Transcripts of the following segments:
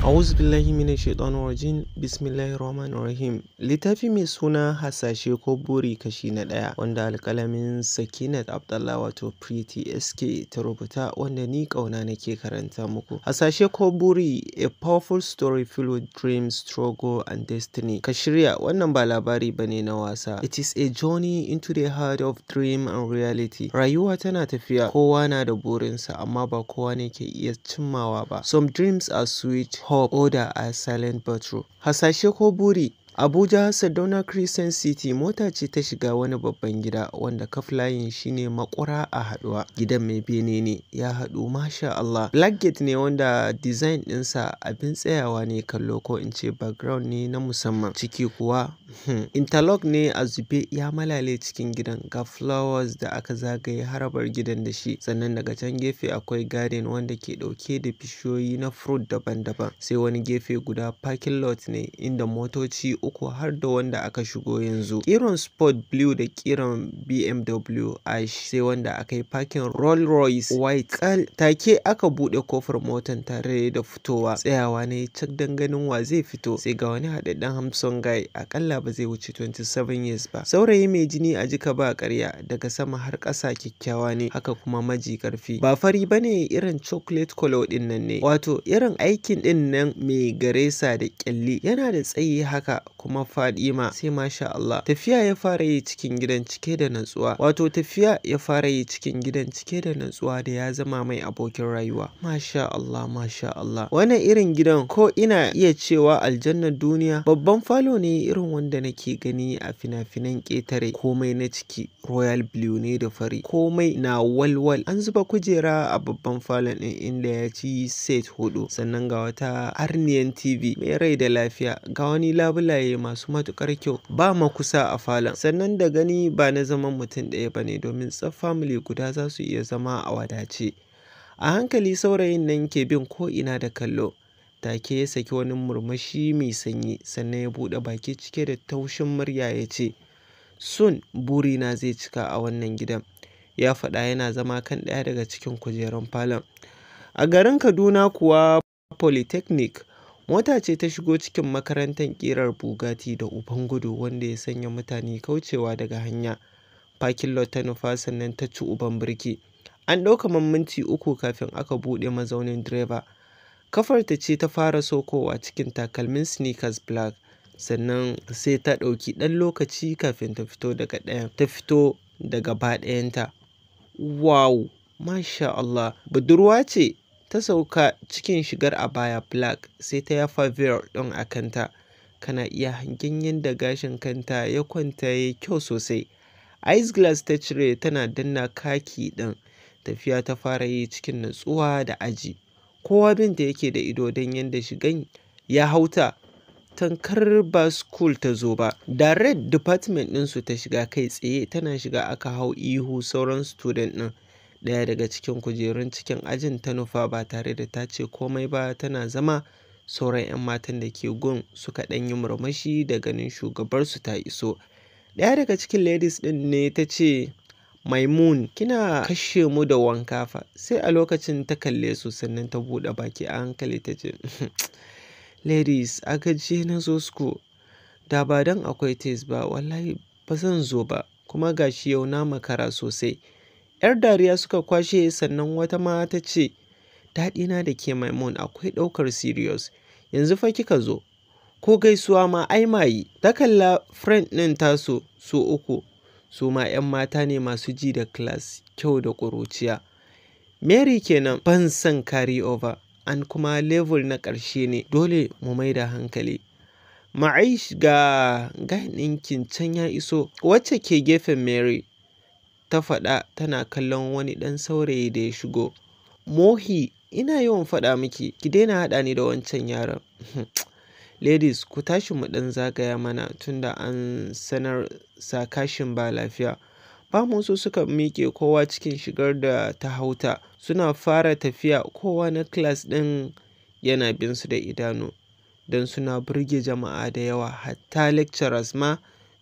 A'udhu billahi minash shaitanir rajim. Bismillahir rahmanir rahim. Littafi mai suna Hasashe ko Buri kashi na 1 wanda alƙalamin Sakinat Abdallah wato Pretty SK ta rubuta wanda ni ƙauna nake karanta muku. Hasashe ko Buri, a powerful story filled with dreams, struggle and destiny. Ka shirya, wannan ba labari bane na wasa. It is a journey into the heart of dream and reality. Rayuwa tana tafiya, kowa na da burinsa amma ba kowa ne ke iya cimmawa ba. Some dreams are sweet, hope, order a silent but true. Hasashe ko buri. Abuja Sardauna Crescent City mota ce ta shiga wani babban gida wanda kaf layin shine makura a haduwa. Gidan mai bene ne ya haɗu masha Allah. Black gate ne wanda design ɗinsa abin tsayawa ne kallo ko in ce background ne na musamman. Ciki kuwa interlock ne a zube ya malale cikin gidan, ga flowers da aka zagaye harabar gidan da shi. Sannan daga can gefe akwai garden wanda ke ɗauke da bishiyoyi na fruit daban-daban. Sai wani gefe guda parking lot ne inda motoci uku har da wanda aka shigo yanzu. Kiran sport blue da kiran BMW ash, sai wanda aka yi parking Rolls Royce white. Take aka bude kofar motan tare da fitowa. Tsayawa ne cak dan ganin wa zai fito. Sai ga wani haɗaɗɗen Hamson guy, akalla ba zai wuce 27 years ba. Saurayi mai jini a jika ba ƙarya, daga sama har ƙasa kyakkyawa ne, haka kuma maji ƙarfi. Ba fari bane, irin chocolate color din nan ne, wato irin aikin din nan mai garesa da ƙyalli. Yana da tsayi haka kuma faɗi ma sai masha Allah. Tafiya ya fara yi cikin gidan cike da natsuwa, wato tafiya ya fara yi cikin gidan cike da natsuwa da ya zama mai abokin rayuwa. Masha Allah, masha Allah. Wannan irin gidan ko ina iya cewa aljannar duniya. Babban falo ne irin wanda nake gani a fina-finan ƙetare. Komai na ciki royal blue ne da fari, komai na walwal. An zuba kujera a babban falon ɗin inda ya ci set 4, sannan ga wata arniyan TV mai rai da lafiya, ga wani labulaye masu matukar kyau, ba makusa a falon. Sannan da gani ba na zaman mutum ɗaya bane, domin tsaf family guda za su iya zama a wadace. A hankali saurayin nan ke bin ko ina da kallo. Take ya saki wani murmushi mai sanyi, sannan ya buɗe baki cike da taushin murya ya ce, "Soon burina zai cika a wannan gidan," ya faɗa yana zama kan ɗaya daga cikin kujerun falon. A garin Kaduna kuwa Polytechnic mota ce ta shigo cikin makarantar ƙirar Bugatti da uban gudu wanda ya sanya mutane kaucewa daga hanya. Parking lot ta nufa sannan ta ci uban birki. An ɗauka minti 3 kafin aka buɗe mazaunin direba. Kafarta ce ta fara sokowa cikin takalmin sneakers black, sannan sai ta ɗauki ɗan lokaci kafin ta fito daga ɗayan. Ta fito da gaba ɗayanta. Wow! Masha Allah! Budurwa ce ta sauka cikin shigar abaya black, sai ta yafa veil ɗin a kanta. Kana iya hangen yadda gashin kanta ya kwanta yayi kyau sosai. Ice glass ta cire tana danna kaki ɗin. Tafiya ta fara yi cikin natsuwa da aji. Kowa binta yake da ido don yadda shigan ya hauta tankar ba school ta zo ba. Direct department ɗinsu ta shiga kai tsaye, tana shiga aka hau ihu sauran student ɗin. Ɗaya daga cikin kujerun cikin ajin ta nufa ba tare da ta ce komai ba, tana zama. Sauran 'yan matan da ke gun suka ɗan yi murmushi da ganin shugabarsu ta iso. Ɗaya daga cikin ladies ɗin ne ta ce, "Maimun, kina kashe mu da wanka fa." Sai a lokacin ta kalle su sannan ta buɗe baki a hankali ta ce, "Ladies, a gajiye na zo school. Da ba don akwai test ba wallahi ba zan zo ba, kuma gashi yau na makara sosai." 'Yar dariya suka kwashe, sannan wata ma ta ce, "Daɗina da ke Maimun akwai ɗaukar serious. Yanzu fa kika zo, ko gaisuwa ma ai mayi." Ta kalla friend ɗin tasu su uku, su ma 'yan mata ne masu ji da class, kyau da ƙuruciya. Mary kenan, ban son carry over, an kuma level na ƙarshe ne, dole mu mai da hankali. Ma'aish ga ɗinkin can ya iso. Wacce ke gefen Mary ta faɗa tana kallon wani ɗan saurayi da ya shigo. Mohi, ina yawan faɗa miki ki daina haɗa ni da wancan yaron. Ladies, ku tashi mu ɗan zagaya mana tunda an sanar sakashin ba lafiya. Ba musu suka miƙe kowa cikin shigar da ta hauta. Suna fara tafiya, kowa na class ɗin yana bin su da idanu don suna burge jama'a da yawa. Hatta lecturers ma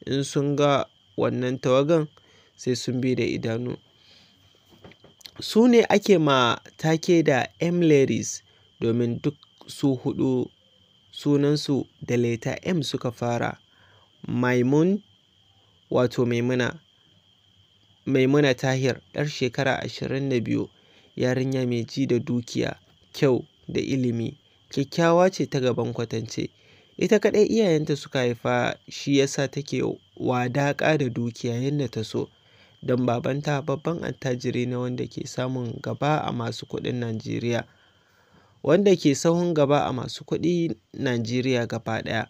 in sun ga wannan tawagan sai sun bi da idanu. Su ne ake ma take da M ladies domin duk su huɗu sunansu da leta M suka fara. Maimun wato Maimuna Tahir, 'yar shekara 22, yarinya mai ji da dukiya, kyau da ilimi, kyakkyawa ce ta gaban kwatance. Ita kaɗai iyayenta suka haifa, shi yasa take wadaƙa da dukiya yadda ta so. Don babanta babban attajiri ne wanda ke samun gaba a masu kuɗin Najeriya. Wanda ke sahun gaba a masu kuɗi Najeriya gaba ɗaya.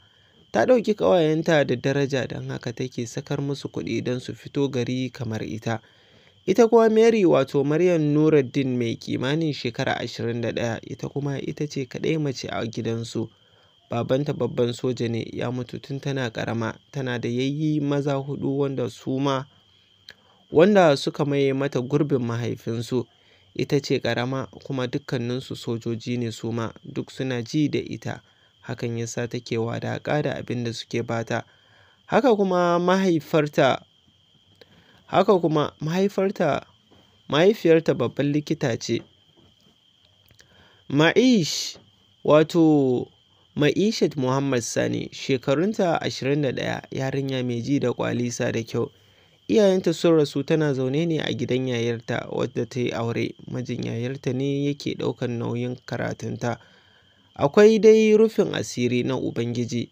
Ta ɗauki ƙawayenta da daraja don haka take sakar musu kuɗi don su fito gari kamar ita. Ita kuwa Mary wato Maryam Nuruddin mai kimanin shekara 21, ita kuma ita ce kaɗai mace a gidansu. Babanta babban soja ne, ya mutu tun tana ƙarama. Tana da yayyi maza 4 wanda suka maye mata gurbin mahaifinsu. Ita ce ƙarama kuma dukkaninsu sojoji ne suma, duk suna ji da ita. Hakan yasa take wadaƙa da abin da suke bata. Haka kuma mahaifiyarta babban likita ce. Ma'ishat Muhammad Sani, shekarunta 21, yarinya mai ji da ƙwalisa da kyau. Iyayenta sun rasu, tana zaune ne a gidan yayarta wadda ta yi aure. Mijin yayarta ne yake ɗaukar nauyin karatunta. Akwai dai rufin asiri na Ubangiji,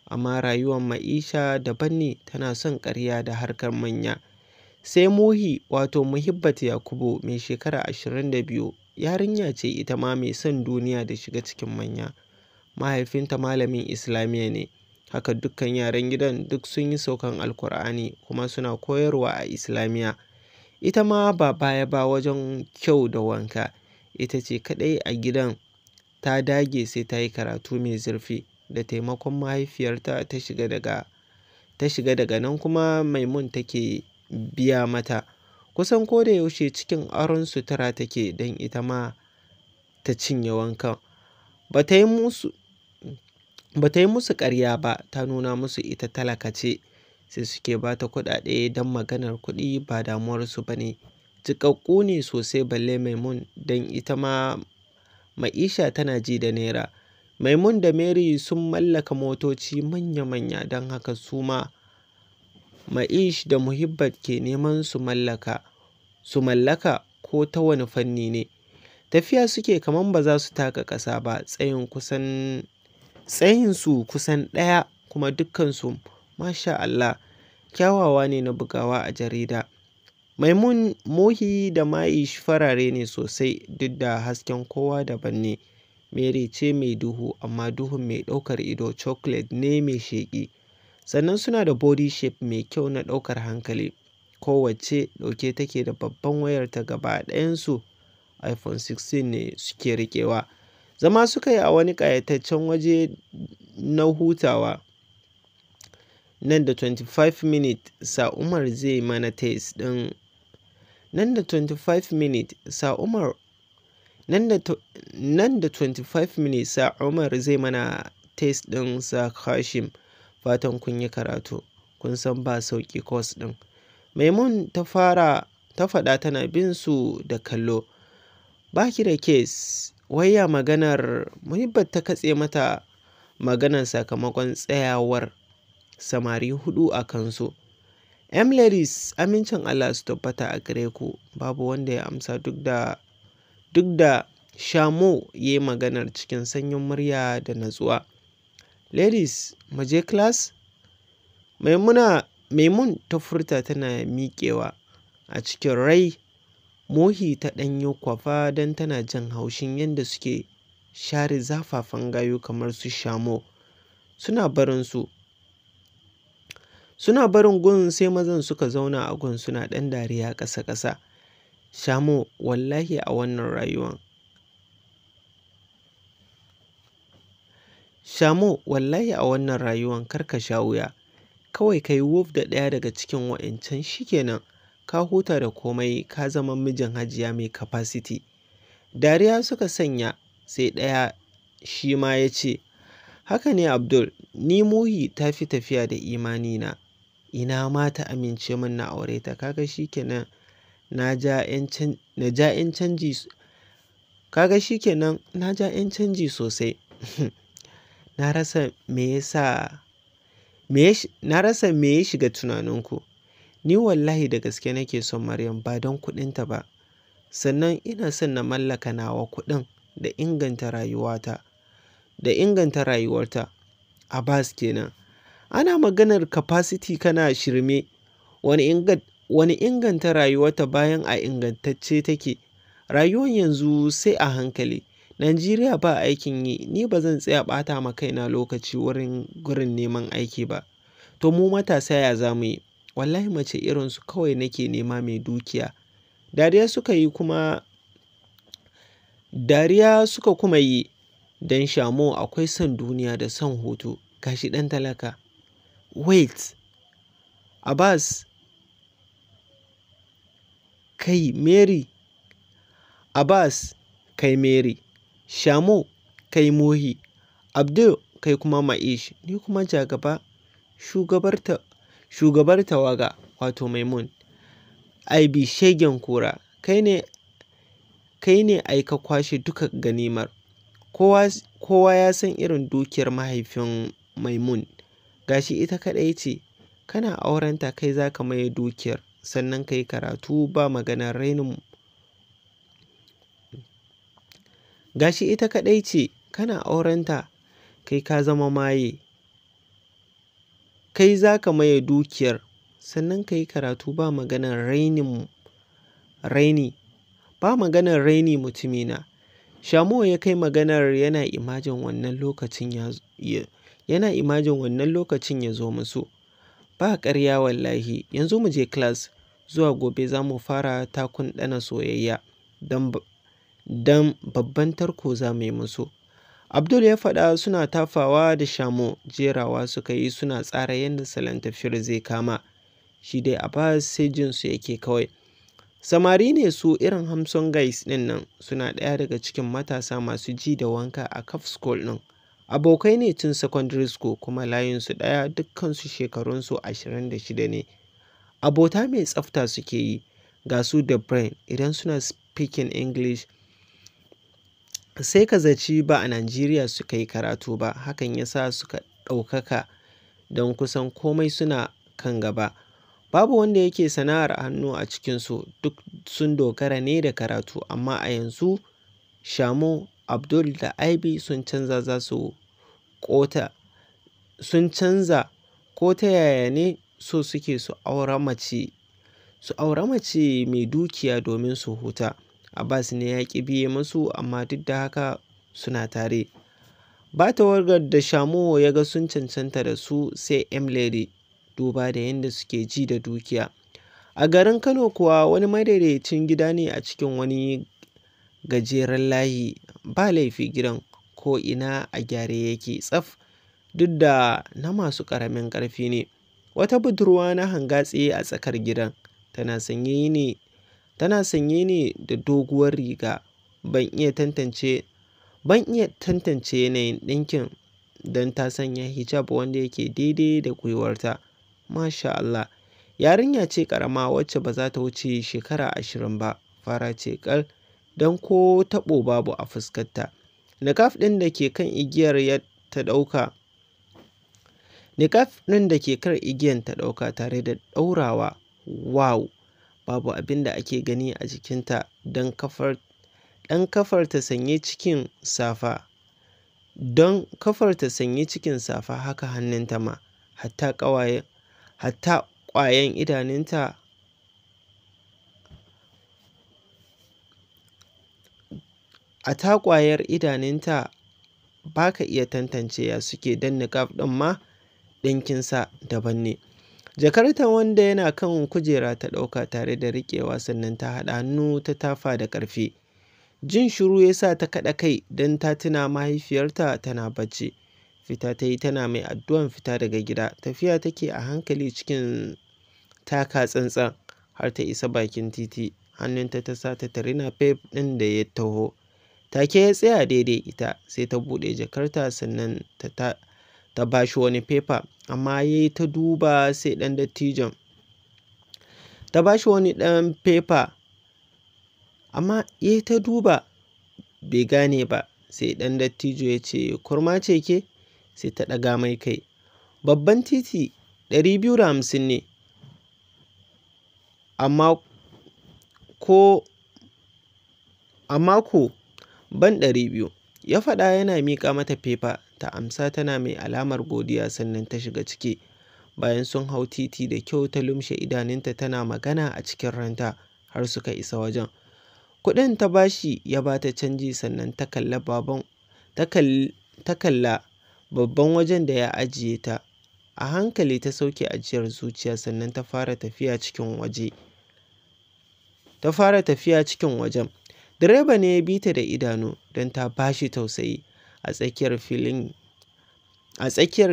amma rayuwar Ma'isha daban ne, tana son ƙarya da harkar manya. Sai Muhibbat Yakubu mai shekara 22, yarinya ce ita ma mai son duniya da shiga cikin manya. Mahaifinta malamin Islamiyya ne. Haka dukkan yaran gidan duk sun yi saukan Alkur'ani kuma suna koyarwa a Islamiyya. Ita ma ba baya ba wajen kyau da wanka. Ita ce kaɗai a gidan ta dage sai ta yi karatu mai zurfi. Da taimakon mahaifiyarta ta shiga daga nan kuma Maimun take biya mata. Kusan ko da yaushe cikin aron sutura take don ita ma ta cinye wankan. Ba ta yi musu ƙarya ba, ta nuna musu ita talaka ce. Sai suke ba ta kuɗaɗe don maganar kuɗi ba damuwarsu ba ne. Jiƙaƙƙu ne sosai balle Maimun don ita ma Ma'isha tana ji da naira. Maimun da Mary sun mallaka motoci manya-manya, don haka su ma Ma'ish da Muhibbat ke neman su mallaka ko ta wani fanni ne. Tafiya suke kaman ba za su taka ƙasa ba, tsayinsu kusan ɗaya kuma dukkansu masha Allah kyawawa ne na bugawa a jarida. Muhi da Ma'ish farare ne sosai, duk da hasken kowa daban ne. Mary ce mai duhu, amma duhun mai ɗaukar ido, chocolate ne mai sheƙi. Sannan suna da body shape mai kyau na ɗaukar hankali. Kowacce ɗauke take da babban wayarta, gaba ɗayansu iPhone 16 ne suke riƙewa. Zama suka yi a wani ƙayataccen waje na hutawa. Nan da 25 minutes Sa Umar zai mana test ɗin. Nan da 25 minutes Sa Umar zai mana test ɗin Sa Kashim. Fatan kun yi karatu, kun san ba sauƙi course ɗin. Maimun ta faɗa tana bin su da kallo. Ba ki da case, waya maganar. Muhibbat ta katse mata maganar sakamakon tsayawar samari 4 a kansu. Ladies, amincin Allah su tabbata a gare ku. Babu wanda ya amsa duk da Shamo ya yi maganar cikin sanyin murya da natsuwa. Ladies, mu je class? Maimun ta furta tana miƙewa. A cikin rai, Muhi ta ɗanyo kwafa don tana jin haushin yadda suke share zafafan gayu kamar su Shamo. Suna barin gun sai mazan suka zauna a gun suna ɗan dariya ƙasa-ƙasa. Shamo, wallahi a wannan rayuwan kar ka sha wuya. Kawai ka yi wuf da ɗaya daga cikin wa'incan shikenan. Ka huta da komai, ka zama mijin hajiya mai capacity. Dariya suka sanya, sai ɗaya shi ma ya ce, haka ne Abdul, ni Muhi ta fi tafiya da imani na. Ina ma ta amince min na aure ta, kaga shikenan na ja 'yan canji sosai. Na rasa me ya shiga tunaninku. Ni wallahi da gaske nake son Maryam ba don kuɗinta ba. Sannan ina son na mallaka nawa kuɗin da inganta rayuwarta. Abbas kenan. Ana maganar capacity kana shirme. Wani inganta rayuwarta bayan a ingantacce take. Rayuwar yanzu sai a hankali. Najeriya ba aikin yi, ni ba zan tsaya ɓata ma kaina lokaci gurin neman aiki ba. To mu matasa ya za mu yi? Wallahi mace irinsu kawai nake nema mai dukiya. Dariya suka kuma yi don Shamo akwai son duniya da son hutu. Gashi ɗan talaka. Wait, Abbas, kai Mary. Abbas, kai Mary. Shamo, kai Mohi. Abdul, kai kuma Ma'ish. Ni kuma jagaba, shugabar tawaga, wato Maimun. Aibi shegen kura. Kai ne ai ka kwashe duka ganimar. Kowa ya san irin dukiyar mahaifin Maimun. Gashi ita kaɗai ce. Kana aurenta kai za ka maye dukiyar. Sannan ka yi karatu ba maganar rainin. Gashi ita kaɗai ce. Kana aurenta kai ka zama maye. Kai za ka maye dukiyar. Sannan ka yi karatu ba maganar raini. Ba maganar raini mutumina. Shamo ya kai maganar yana imajin wannan lokacin ya zo musu. Ba ƙarya wallahi. Yanzu mu je class. Zuwa gobe za mu fara takun ɗana soyayya. Don babban tarko za mu yi musu. Abdul ya faɗa suna tafawa da Shamo. Jerawa suka yi suna tsara yadda salon tafiyar zai kama. Shi dai Abbas sai jinsu yake kawai. Samari ne su irin Hamson guys ɗin nan. Suna ɗaya daga cikin matasa masu ji da wanka a Caf School ɗin. Abokai ne tun secondary school kuma layinsu ɗaya, dukkansu shekarunsu 26 ne. Abota mai tsafta suke yi. Ga su da brain idan suna speaking English. Sai ka zaci ba a Najeriya suka yi karatu ba. Hakan ya sa suka ɗaukaka don kusan komai suna kan gaba. Babu wanda yake sana'ar hannu a cikinsu. Duk sun dogara ne da karatu. Amma a yanzu Shamo, Abdul da Aibi sun canza ko ta yaya ne so suke su aura mace mai dukiya domin su huta. Abbas ne ya ƙi biye musu amma duk da haka suna tare. Ba tawagar da Shamo ya ga sun cancanta da su sai M-Lady, duba da yadda suke ji da dukiya. A garin Kano kuwa wani madaidaicin gida ne a cikin wani gajeren layi. Ba laifi gidan ko ina a gyare yake tsaf, duk da na masu ƙaramin ƙarfi ne. Wata budurwa na hanga tsaye a tsakar gidan. Tana sanye ne da doguwar riga. Ban iya tantance yanayin ɗinkin don ta sanya hijab wanda yake daidai da gwiwarta. Masha Allah. Yarinya ce ƙarama wacce ba za ta wuce shekara 20 ba. Fara ce ƙal don ko taɓo babu a fuskarta. Niƙaf ɗin da ke kan igiyar ta ɗauka tare da ɗaurawa. Wow! Babu abin da ake gani a jikinta don kafar ta sanye cikin safa. Haka hannunta ma. Hatta ƙwayan idanunta ba ka iya tantance ya suke don niƙaf ɗin ma ɗinkinsa daban ne. Jakarta wanda yana kan kujera ta ɗauka tare da riƙewa sannan ta haɗa hannu ta tafa da ƙarfi. Jin shiru ya sa ta kaɗa kai don ta tuna mahaifiyarta tana bacci. Fita ta yi tana mai addu'an fita daga gida. Tafiya take a hankali cikin taka tsantsan har ta isa bakin titi. Hannunta ta sa ta tare napep ɗin da ya taho. Take ya tsaya daidai ita sai ta buɗe jakarta sannan ta ba shi wani fefa. Amma ya yi ta duba sai ɗan dattijon. Ta ba shi wani ɗan fefa. Amma ya yi ta duba bai gane ba. Sai ɗan dattijo ya ce, kurma ce ke? sai ta ɗaga mai kai. Babban titi 250 ne, amma ko ban 200, ya faɗa yana miƙa mata fefa. Ta amsa tana mai alamar godiya sannan ta shiga ciki. Bayan sun hau titi da kyau ta lumshe idanunta tana magana a cikin ranta har suka isa wajen. Kuɗin ta bashi ya bata canji sannan ta kalla babban wajen da ya ajiye ta. A hankali ta sauke ajiyar zuciya sannan ta fara tafiya cikin wajen. Direba ne ya bi ta da idanu don ta bashi tausayi. A tsakiyar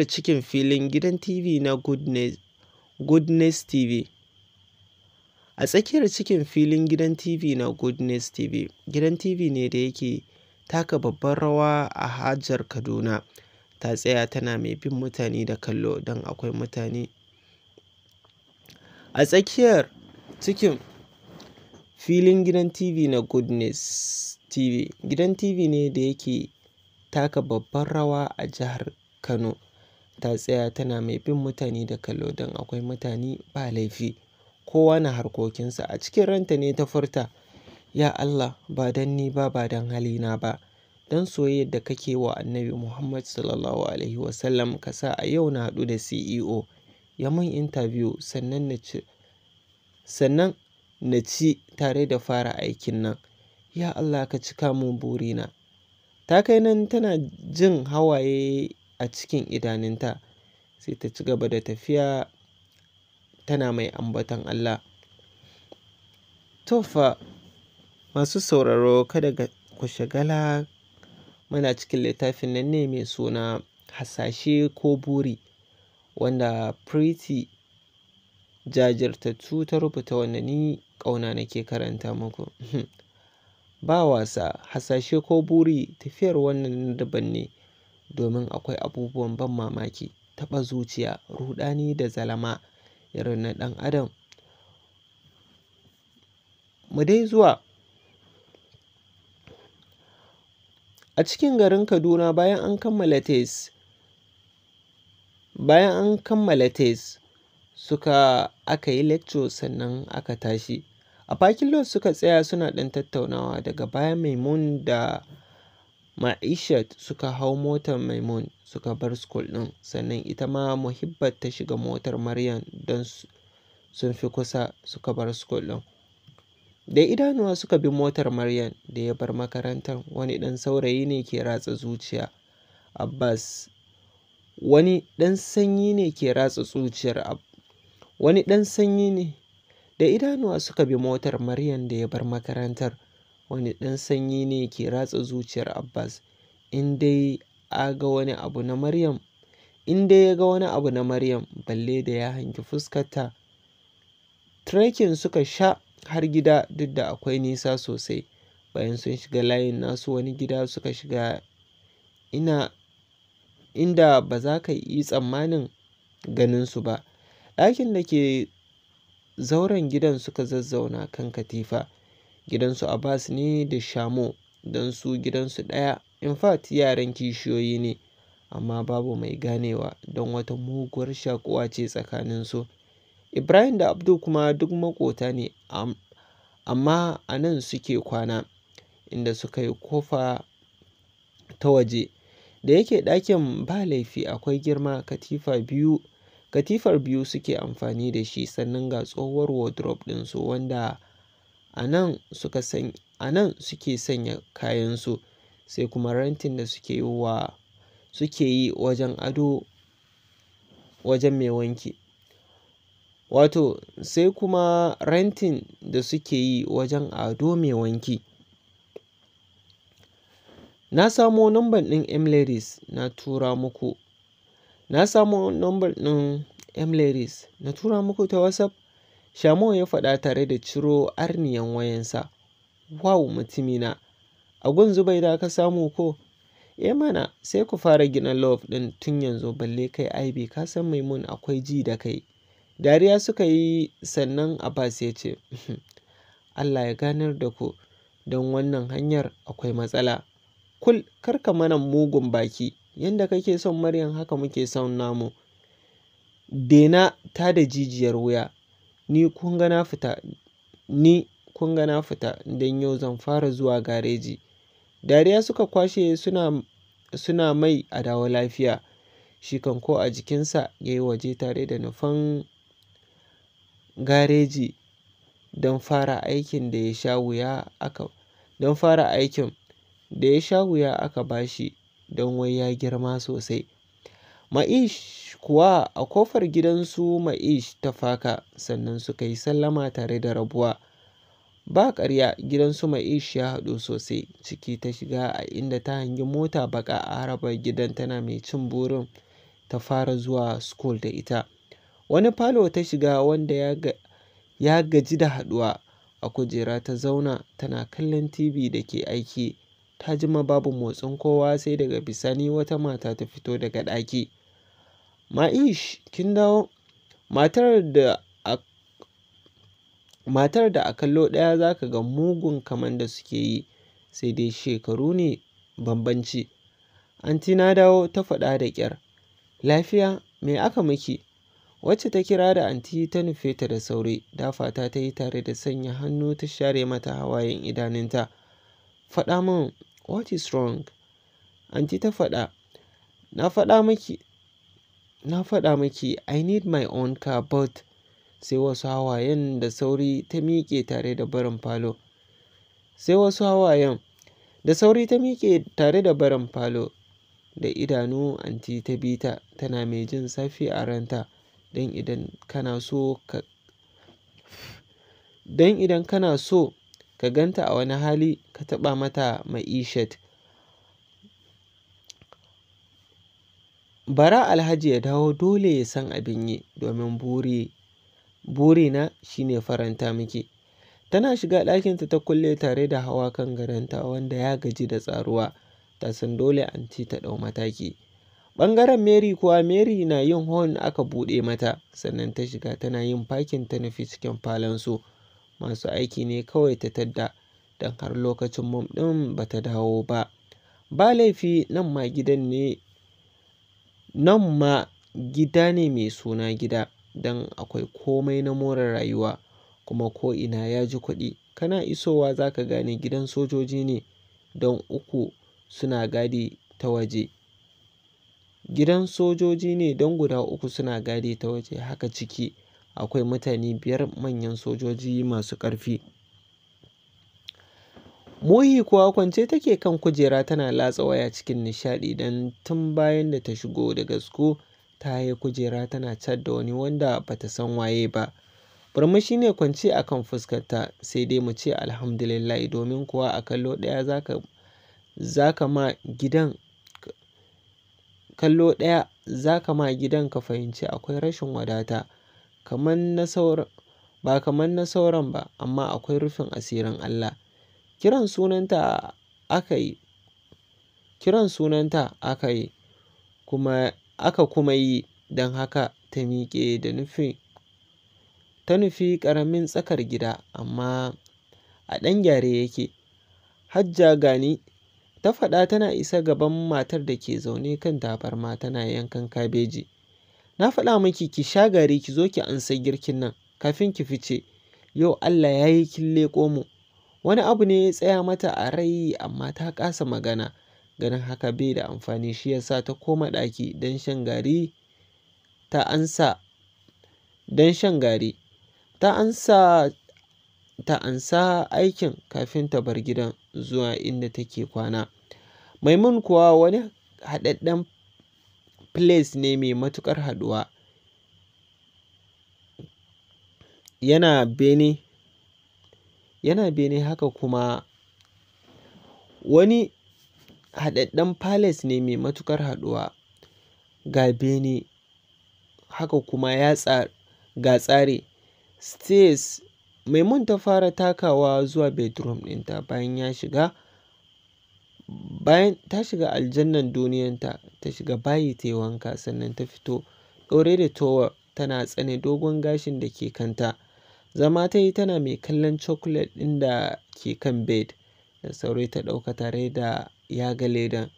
cikin filin gidan TV na Goodness TV. A tsakiyar cikin filin gidan TV na Goodness TV. Gidan TV ne da yake taka babbar rawa a hajar Kaduna. Ta tsaya tana mai bin mutane da kallo don akwai mutane. A tsakiyar cikin filin gidan TV na Goodness TV. Gidan TV ne da yake taka babbar rawa a jihar Kano. Ta tsaya tana mai bin mutane da kallo don akwai mutane ba laifi. Kowa na harkokinsa. A cikin ranta ne ta furta, "Ya Allah, ba don ni ba don halina ba. Don soyayyar da kake wa Annabi Muhammad sallallahu alaihi wasallam ka sa a yau na haɗu da CEO. Ya mun interview sannan na ci tare da fara aikin nan. Ya Allah ka cika mun burina." Ta kai nan tana jin hawaye a cikin idanunta. Sai ta ci gaba da tafiya tana mai ambaton Allah. To fa masu sauraro kada ku shagala, muna cikin littafin nan ne mai suna Hasashe ko Buri, wanda Pretty Jajirtattu ta rubuta, wanda ni ƙauna nake karanta muku. Ba wasa, hasashe ko buri tafiyar wannan daban ne, domin akwai abubuwan ban mamaki, taɓa zuciya, ruɗani da zalama irin na ɗan adam. Mu dai zuwa. A cikin garin Kaduna bayan an kammala test aka yi lecture sannan aka tashi. A parking lot suka tsaya suna ɗan tattaunawa. Daga baya Maimun da Ma'ishat suka hau motar Maimun suka bar school ɗin. Sannan ita ma Muhibbat ta shiga motar Maryam don sun fi kusa suka bar school ɗin. Da idanuwa suka bi motar Maryam da ya bar makarantar. Wani ɗan saurayi ne ke ratsa zuciya. Abbas. Wani ɗan sanyi ne ke ratsa zuciyar wani ɗan sanyi ne. Da idanuwa suka bi motar Maryam da ya bar makarantar. Wani ɗan sanyi ne ke ratsa zuciyar Abbas. In dai ya ga wani abu na Maryam, balle da ya hangi fuskarta. Trekking suka sha har gida duk da akwai nisa sosai. Bayan sun shiga layin nasu wani gida suka shiga inda ba za ka yi tsammanin ganin su ba. Ɗakin da ke zauren gidan suka zazzauna kan katifa. Gidansu Abbas ne da Shamo don su gidansu ɗaya. In fact yaran kishiyoyi ne, amma babu mai ganewa don wata muguwar shaƙuwa ce tsakaninsu. Ibrahim da Abdul kuma duk maƙota ne, amma a nan suke kwana, inda suka yi kofa ta waje. Da yake ɗakin ba laifi akwai girma, katifar biyu suke amfani da shi, sannan ga tsohuwar wardrobe ɗinsu wanda a nan suke sanya kayansu. Sai kuma rentin da suke yi wajen ado, wajen mai wanki. Sai kuma rentin da suke yi wajen ado mai wanki. Na samo number ɗin M-Ladies na tura muku. Ta WhatsApp. Shamo ya faɗa tare da ciro arniyan wayansa. Wow mutumina, a gun Zubaida ka samu ko? Mana sai ku fara gina love ɗin tun yanzu, balle kai Aibi ka san Maimun akwai ji da kai. Dariya suka yi sannan Abbas ya ce, Allah ya ganar da ku, don wannan hanyar akwai matsala. Kar ka mana mugun baki. yanda kake son Maryam haka muke son namu. Daina tada jijiyar wuya. Ni kun ga na fita don yau zan fara zuwa gareji. Dariya suka kwashe suna mai a dawo lafiya. Shi kan ko a jikinsa ya yi waje tare da nufan gareji don fara aikin da ya sha wuya aka bashi don wai ya girma sosai. Ma'ish kuwa a kofar gidansu Ma'ish ta faka sannan suka yi sallama tare da rabuwa. Ba ƙarya gidansu Ma'ish ya haɗu sosai. Ciki ta shiga a inda ta hangi mota baƙa a harabar gidan tana mai cin burin ta fara zuwa school da ita. Wani falo ta shiga wanda ya gaji da haɗuwa. A kujera ta zauna tana kallon TV da ke aiki. Ta jima babu motsin kowa sai daga bisani wata mata ta fito daga ɗaki. Ma'ish kin dawo? Matar da a kallo ɗaya za ka ga mugun kaman da suke yi sai dai shekaru ne bambanci. Anti na dawo, ta faɗa da ƙyar. Lafiya? Me aka miki? Wacce ta kira da anti ta nufe ta da sauri. Dafa ta yi tare da sanya hannu ta share mata hawayen idanunta. Faɗa min, what is wrong? Anti ta faɗa. Na faɗa miki I need my own car but sai wasu hawayen da sauri ta miƙe tare da barin falo. Da idanu anti ta bi ta tana mai jin zafi a ranta don idan kana so ka ganta a wani hali ka taɓa mata Ma'ishat. Bara Alhaji ya dawo dole ya san abin yi domin burina shine faranta miki. Tana shiga ɗakinta ta kulle tare da hawa kan gadonta wanda ya gaji da tsaruwa. Ta san dole anti ta ɗau mataki. Ɓangaren Mary kuwa Mary na yin horn aka buɗe mata sannan ta shiga tana yin parking ta nufi cikin falonsu. Masu aiki ne kawai ta tadda don har lokacin mom ɗin ba ta dawo ba. Ba laifi nan ma gida ne mai suna gida don akwai komai na more rayuwa kuma ko ina ya ji kuɗi. Kana isowa za ka gane gidan sojoji ne don guda uku suna gadi ta waje. Haka ciki akwai mutane 5 manyan sojoji masu ƙarfi. Muhi kuwa kwance take kan kujera tana latsa waya cikin nishaɗi don tun bayan da ta shigo daga school ta haye kujera tana chat da wani wanda ba ta san waye ba. Murmushi ne kwance a kan fuskarta sai dai mu ce alhamdulillah domin kuwa a kallo ɗaya za ka ma gidan ka fahimci akwai rashin wadata ba kamar na sauran ba amma akwai rufin asirin Allah. Kiran sunanta aka yi kuma yi don haka ta miƙe ta nufi ƙaramin tsakar gida amma a ɗan gyare yake. Hajja gani, ta faɗa tana isa gaban matar da ke zaune kan tabarma tana yankan kabeji. Na faɗa miki ki sha gari ki zo ki ansa girkin nan kafin ki fice. Yau Allah ya yi kin leƙo mu. Wani abu ne ya tsaya mata a rai amma ta ƙasa magana. Ganin haka bai da amfani shi ya sa ta koma ɗaki don shan gari. Ta ansa aikin kafin ta bar gidan zuwa inda take kwana. Maimun kuwa wani haɗaɗɗen place ne mai matuƙar haɗuwa. Yana bene haka kuma wani haɗaɗɗen palace ne mai matuƙar haɗuwa. Ga bene haka kuma ga tsari. Stairs. Maimun ta fara takawa zuwa bedroom ɗinta bayan ta shiga aljannan duniyanta ta shiga bayi ta yi wanka sannan ta fito ɗaure da towel tana tsane dogon gashin da ke kanta. Zama ta yi tana mai kallon chocolate ɗin da ke kan bed. Da sauri ta ɗauka tare da yaga ledan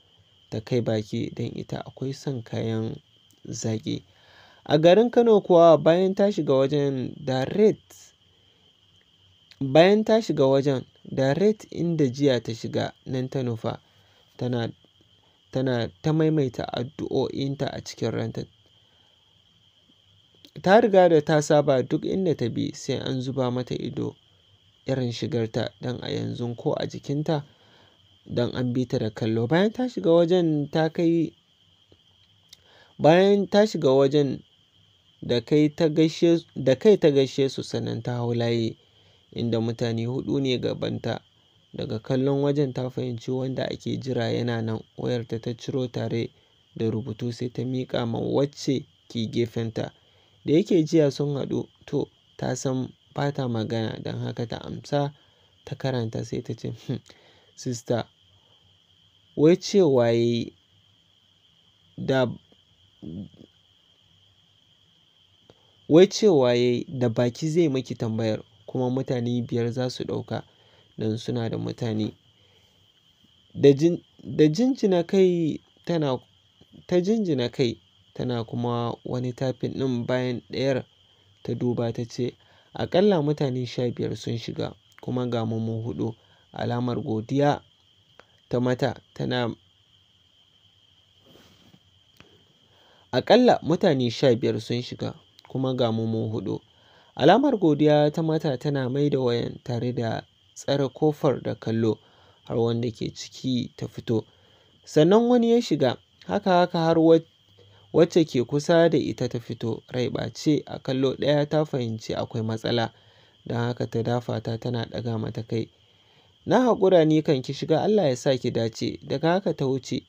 ta kai baki don ita akwai son kayan zaƙi. A garin Kano kuwa bayan ta shiga wajen direct inda jiya ta shiga nan ta nufa, tana ta maimaita addu'o'inta a cikin ranta. Ta riga da ta saba duk inda ta bi sai an zuba mata ido irin shigarta don a yanzu ko a jikinta don an bi ta da kallo. Bayan ta shiga wajen da kai ta gaishe su, sannan ta hau layi inda mutane 4 ne gabanta. Daga kallon wajen ta fahimci wanda ake jira yana nan. Wayarta ta ciro tare da rubutu sai ta miƙa ma wacce ke gefenta. Da yake jiya sun haɗu to ta san ba ta magana don haka ta amsa ta karanta sai ta ce, "Sister, wai cewa yayi da baki zai maki tambayar kuma mutane 5 za su ɗauka don suna da mutane." Da jinjina kai tana kuma wani tafin ɗin bayan ɗayar ta duba ta ce, "Aƙalla mutane 15 sun shiga kuma ga mu 4." Alamar godiya ta mata tana mai da wayan tare da tsare kofar da kallo har wanda ke ciki ta fito. Sannan wani ya shiga. Haka har wacce ke kusa da ita ta fito. Rai ɓace a kallo ɗaya ta fahimci akwai matsala don haka ta dafa ta tana ɗaga mata kai. "Na haƙura ni kan ki shiga, Allah ya sa ki dace." Daga haka ta wuce.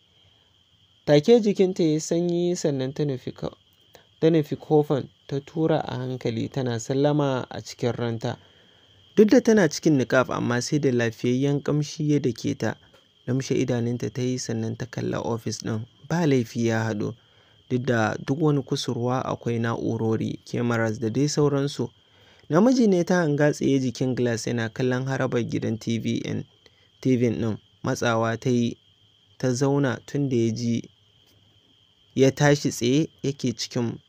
Take jikinta ya yi sanyi sannan ta nufi kofan ta tura a hankali tana sallama a cikin ranta. Duk da tana cikin niƙaf amma sai da lafiyayyen ƙamshi ya dake ta. Lumshe idanunta ta yi sannan ta kalla ofis ɗin. Ba laifi ya haɗu. Duk da duk wani kusurwa akwai na'urori, cameras da dai sauransu. Namiji ne ta hanga tsaye jikin glass yana kallon harabar gidan TV ɗin. Matsawa ta yi ta zauna tun da ya tashi tsaye yake cikin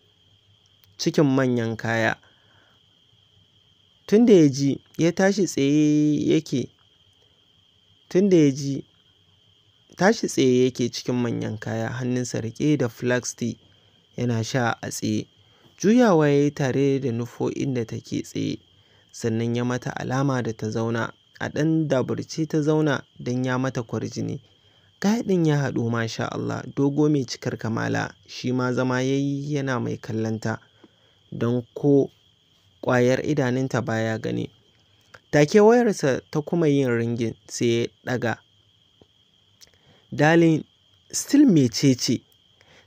manyan kaya. Tashi tsaye yake cikin manyan kaya, hannunsa riƙe da flask tea yana sha a tsaye. Juyawa ya yi tare da nufo inda take tsaye, sannan ya mata alama da ta zauna. A ɗan daburce ta zauna don ya mata kwarjini. Guy ɗin ya haɗu masha Allah, dogo mai cikar kamala, shi ma zama ya yi yana mai kallonta don ko ƙwayar idanunta baya gani. Take wayarsa ta kuma yin ringin sai ya ɗaga. "Darling, still mecece?"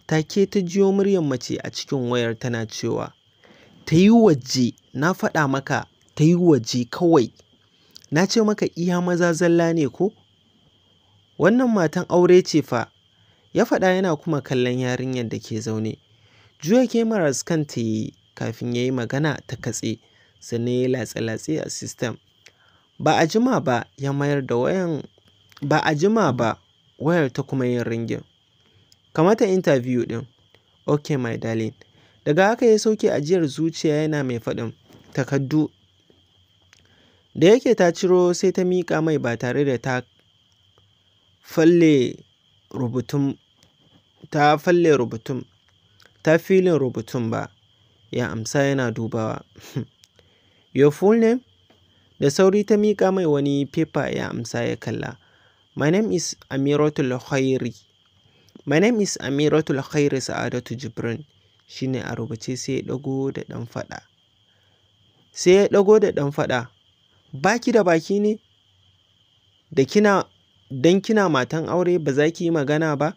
Take ta jiyo muryar mace a cikin wayar tana cewa, "Ta yi waje, na faɗa maka ta yi waje kawai. Na ce maka iya maza zalla ne ko? Wannan matan aure ce fa." Ya faɗa yana kuma kallon yarinyar da ke zaune. Juya cameras kanta ya yi kafin ya yi magana ta katse, sannan ya latse-latse a system. Ba a jima ba wayar ta kuma yin ringin. "Ka mata interview ɗin." "Okay my darling." Daga haka ya sauke ajiyar zuciya yana mai faɗin, "Takardu." Da yake ta ciro sai ta miƙa mai ba tare da ta filin rubutun ba. Ya amsa yana dubawa. "Your full name?" Da sauri ta miƙa mai wani paper ya amsa ya kalla. "My name is Amiratul Khairi Sa'adatu Jibrin." Shi ne a rubuce sai ya ɗago da ɗan faɗa. "Ba ki da baki ne? Don kina matan aure ba za ki yi magana ba?"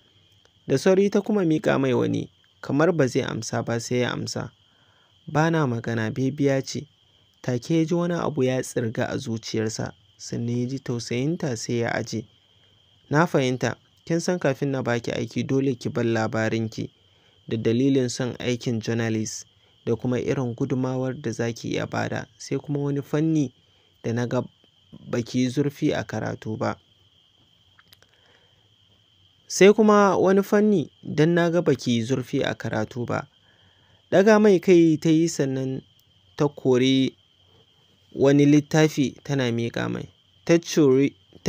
Da sauri ta kuma miƙa mai wani. Kamar ba zai amsa ba sai ya amsa. "Ba na magana, bebiya ce." Take ya ji wani abu ya tsirga a zuciyarsa, sannan ya ji tausayinta sai ya aje. "Na fahimta, kin san kafin na baki aiki dole ki bar labarinki da dalilin son aikin journalist da kuma irin gudumawar da za ki iya bada, sai kuma wani fanni da na ga baki zurfi a karatu ba." Sai kuma wani fanni don na ga baki zurfi a karatu ba. Ɗaga mai kai ta yi sannan ta kori wani littafi tana miƙa mai. Ta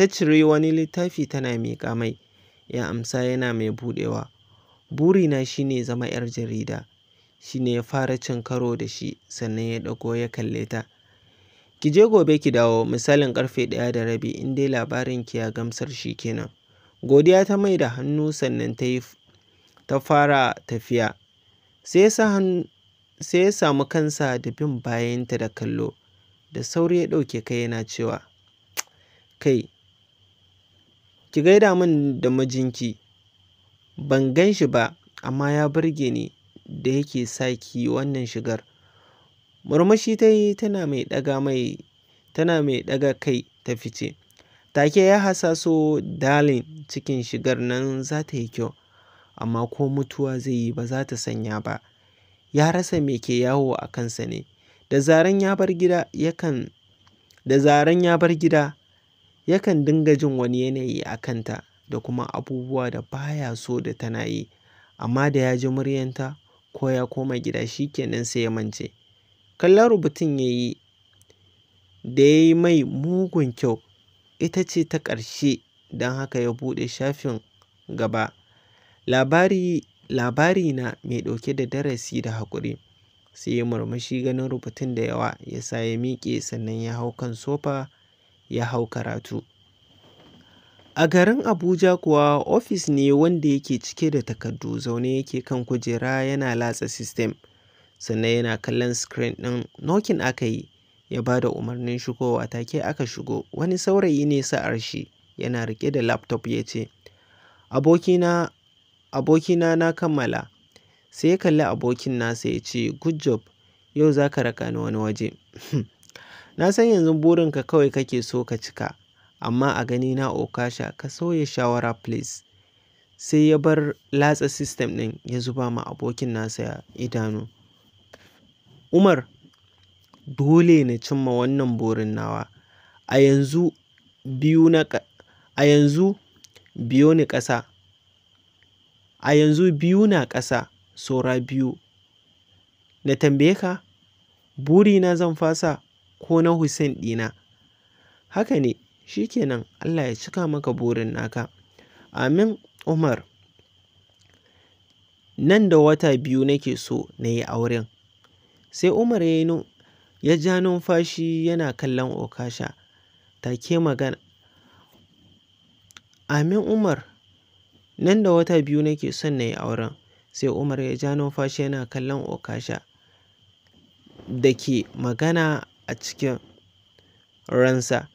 cire wani littafi tana miƙa mai. Ya amsa yana mai buɗewa. Burina shine zama 'yar jarida. Shine ya fara cin karo da shi sannan ya ɗago ya kalle ta. Ki je gobe ki dawo misalin ƙarfe 1:30 in dai labarin ki ya gamsar shi kenan. Godiya ta mai da hannu sannan ta fara tafiya. Sai ya samu kansa da bin bayanta da kallo. Da sauri ya ɗauke kai yana cewa, kai, ki gaida min da mijinki. Ban gan shi ba amma ya burge ni da yake sa ki wannan shigar. Murmushi ta yi tana mai ɗaga kai ta fice. Take ya hasaso darling cikin shigar nan za ta yi kyau. Amma ko mutuwa zai yi ba za ta sanya ba. Ya rasa me ke yawo a kansa ne. Da zaran ya bar gida yakan dinga jin wani yanayi a kanta da kuma abubuwa da baya so da tana yi. Amma da ya ji muryanta ko ya koma gida shi kenan sai ya mance. Kallon rubutun da ya yi mai mugun kyau ita ce ta ƙarshe don haka ya buɗe shafin gaba. Labari na mai ɗauke da darasi da haƙuri. Sai ya murmushi ganin rubutun da yawa ya sa ya miƙe sannan ya hau kan sofa ya hau karatu. A garin Abuja kuwa ofis ne wanda yake cike da takardu, zaune yake kan kujera yana latsa system sannan yana kallon screen ɗin. Knocking aka yi ya ba da umarnin shigowa take aka shigo. Wani saurayi ne sa'ar shi yana riƙe da laptop ya ce, abokina na kammala. Sai ya kalli abokin nasa ya ce, good job, yau za ka raka ni wani waje. Na san yanzu burinka kawai kake so ka cika, amma a gani na Okasha ka sauya shawara please. Sai ya bar latsa system ɗin ya zuba ma abokin nasa idanu. Umar, dole na cimma wannan burin nawa. A yanzu biyo na ƙasa, saura biyu. Na tambaye ka, burina zan fasa ko na Hussein ɗina? Haka ne, shi kenan Allah ya cika maka burin naka. Amin Umar. Nan da wata 2 nake so na yi auren. Sai Umar ya ja numfashi yana kallon Okasha. Take magana. Amin Umar. Nan da wata 2 nake son na yi auren. Sai Umar ya ja numfashi yana kallon Okasha da ke magana a cikin ransa.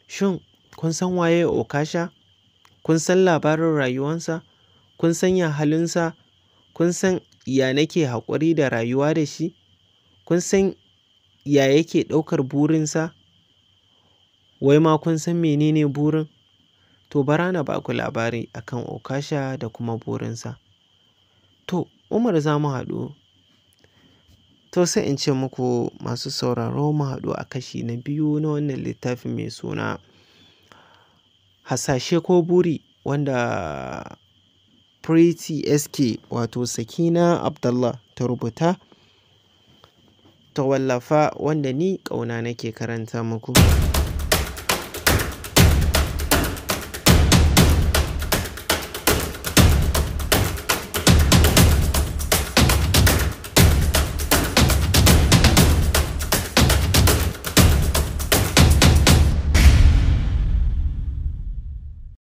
Shin kun san waye Okasha? Kun san labarin rayuwansa? Kun san ya halinsa? Kun san ya nake haƙuri da rayuwa da shi? Kun san ya yake ɗaukar burinsa? Wai ma kun san menene burin? To bara na ba ku labari akan Okasha da kuma burinsa. To Umar za mu haɗu. To sai in ce muku masu sauraro mu haɗu a kashi na 2 na wannan littafi mai suna Hasashe ko Buri wanda Pretty SK wato Sakina Abdullah ta rubuta ta wallafa wanda ni ƙauna nake karanta muku.